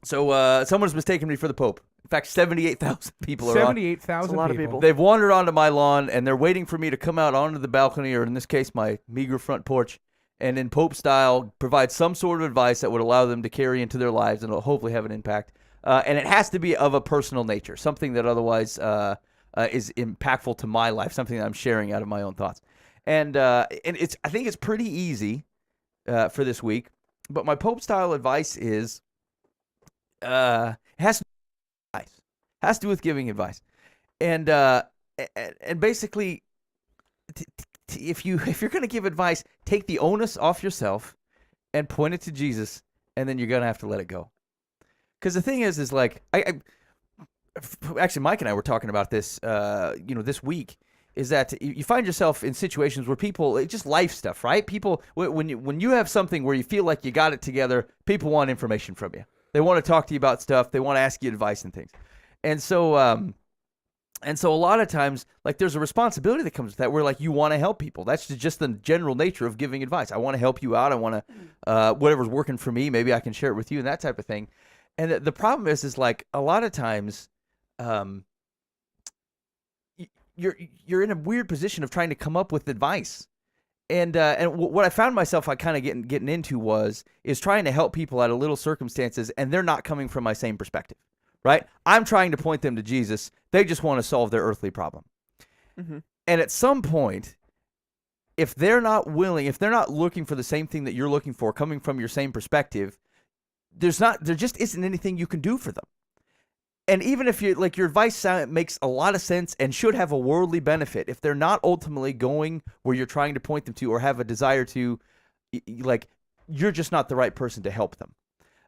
So someone's mistaken me for the Pope. In fact, 78,000 people are on. 78,000 That's a lot of people. people. They've wandered onto my lawn, and they're waiting for me to come out onto the balcony, or in this case, my meager front porch, and in Pope style, provide some sort of advice that would allow them to carry into their lives and it'll hopefully have an impact. And it has to be of a personal nature, something that otherwise is impactful to my life, something that I'm sharing out of my own thoughts. And I think it's pretty easy for this week. But my Pope style advice is it has to do with giving advice, and basically, if you're going to give advice, take the onus off yourself and point it to Jesus, and then you're going to have to let it go. Because the thing is like actually, Mike and I were talking about this, this week. Is that you find yourself in situations where people, it's just life stuff, right? People, when you have something where you feel like you got it together, people want information from you. They want to talk to you about stuff. They want to ask you advice and things. And so a lot of times, like, there's a responsibility that comes with that where, like, you want to help people. That's just the general nature of giving advice. I want to help you out. I want to, whatever's working for me, maybe I can share it with you and that type of thing. And the problem is like, a lot of times, you're in a weird position of trying to come up with advice. And what I found myself kind of getting into is trying to help people out of little circumstances, and they're not coming from my same perspective, right? I'm trying to point them to Jesus. They just want to solve their earthly problem. Mm-hmm. And at some point, if they're not looking for the same thing that you're looking for, coming from your same perspective, there just isn't anything you can do for them. And even if your advice makes a lot of sense and should have a worldly benefit, if they're not ultimately going where you're trying to point them to or have a desire to, like, you're just not the right person to help them.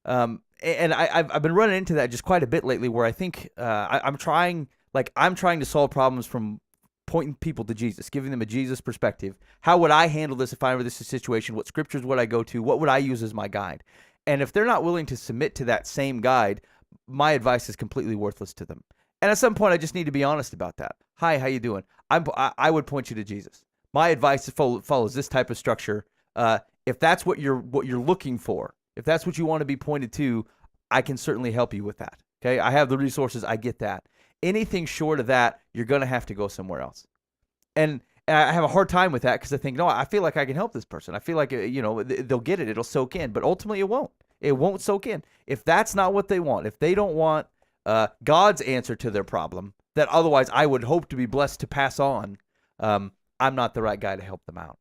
And I've been running into that just quite a bit lately, where I think I'm trying to solve problems from pointing people to Jesus, giving them a Jesus perspective. How would I handle this if I were in this situation? What scriptures would I go to? What would I use as my guide? And if they're not willing to submit to that same guide, my advice is completely worthless to them. And at some point, I just need to be honest about that. Hi, how you doing? I would point you to Jesus. My advice follows this type of structure. If that's what you're looking for, if that's what you want to be pointed to, I can certainly help you with that. Okay, I have the resources. I get that. Anything short of that, you're going to have to go somewhere else. And I have a hard time with that because I think, no, I feel like I can help this person. I feel like, they'll get it. It'll soak in. But ultimately, it won't. It won't soak in. If that's not what they want, if they don't want God's answer to their problem, that otherwise I would hope to be blessed to pass on, I'm not the right guy to help them out.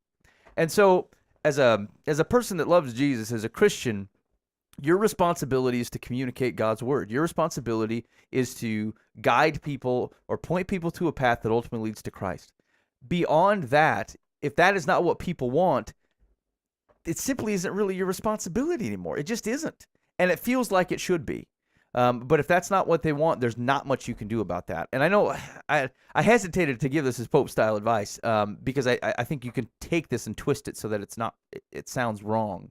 And so as a person that loves Jesus, as a Christian, your responsibility is to communicate God's word. Your responsibility is to guide people or point people to a path that ultimately leads to Christ. Beyond that, if that is not what people want, it simply isn't really your responsibility anymore. It just isn't. And it feels like it should be. But if that's not what they want, there's not much you can do about that. And I know I hesitated to give this as Pope-style advice because I think you can take this and twist it so that it sounds wrong.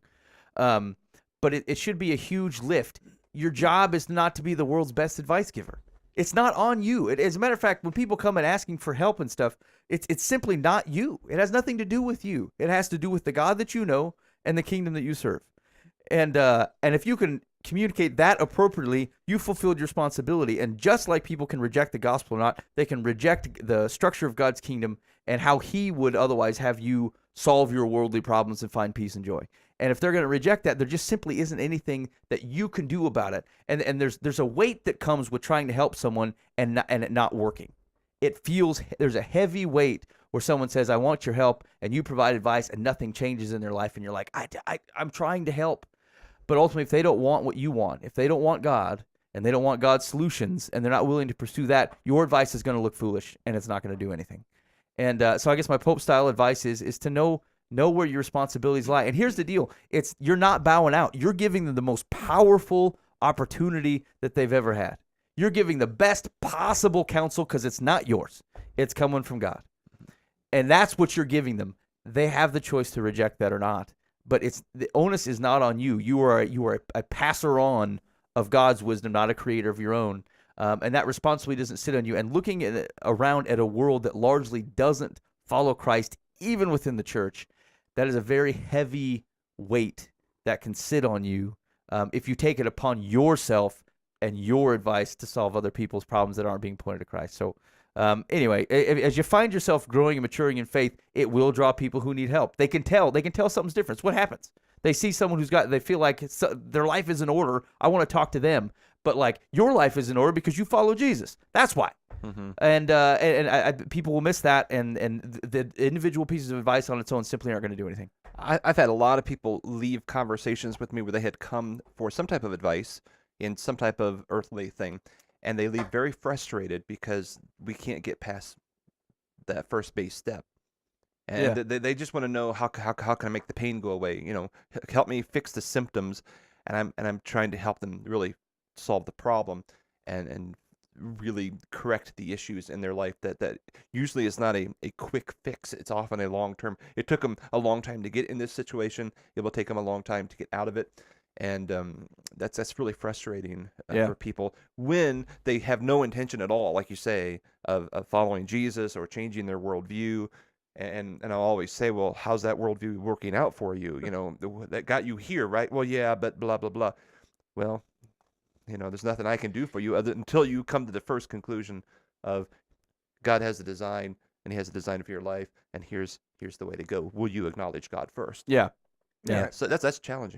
But it should be a huge lift. Your job is not to be the world's best advice giver. It's not on you. As a matter of fact, when people come and asking for help and stuff, it's simply not you. It has nothing to do with you. It has to do with the God that you know and the kingdom that you serve. And if you can communicate that appropriately, you fulfilled your responsibility. And just like people can reject the gospel or not, they can reject the structure of God's kingdom and how he would otherwise have you solve your worldly problems and find peace and joy. And if they're going to reject that, there just simply isn't anything that you can do about it. And there's a weight that comes with trying to help someone and it not working. There's a heavy weight where someone says, I want your help, and you provide advice and nothing changes in their life. And you're like, I'm trying to help. But ultimately, if they don't want what you want, if they don't want God and they don't want God's solutions and they're not willing to pursue that, your advice is going to look foolish and it's not going to do anything. And so I guess my Pope-style advice is to know where your responsibilities lie. And here's the deal. You're not bowing out. You're giving them the most powerful opportunity that they've ever had. You're giving the best possible counsel because it's not yours. It's coming from God. And that's what you're giving them. They have the choice to reject that or not. But the onus is not on you. You are a passer on of God's wisdom, not a creator of your own. And that responsibility doesn't sit on you. And looking around at a world that largely doesn't follow Christ, even within the church, that is a very heavy weight that can sit on you if you take it upon yourself and your advice to solve other people's problems that aren't being pointed to Christ. So anyway, as you find yourself growing and maturing in faith, it will draw people who need help. They can tell something's different. It's what happens. They see someone they feel like their life is in order. I want to talk to them. But like your life is in order because you follow Jesus. That's why. Mm-hmm. And people will miss that, and the individual pieces of advice on its own simply aren't going to do anything. I've had a lot of people leave conversations with me where they had come for some type of advice in some type of earthly thing, and they leave very frustrated because we can't get past that first base step. And they just want to know how can I make the pain go away? Help me fix the symptoms, and I'm trying to help them really solve the problem and really correct the issues in their life that usually is not a quick fix. It's often a long term. It took them a long time to get in this situation. It will take them a long time to get out of it. And that's really frustrating for people when they have no intention at all, like you say, of following Jesus or changing their worldview. And I'll always say, well, how's that worldview working out for you? That got you here, right? Well, yeah, but blah, blah, blah. Well, there's nothing I can do for you until you come to the first conclusion of God has a design, and He has a design for your life, and here's the way to go. Will you acknowledge God first? Yeah. So that's challenging.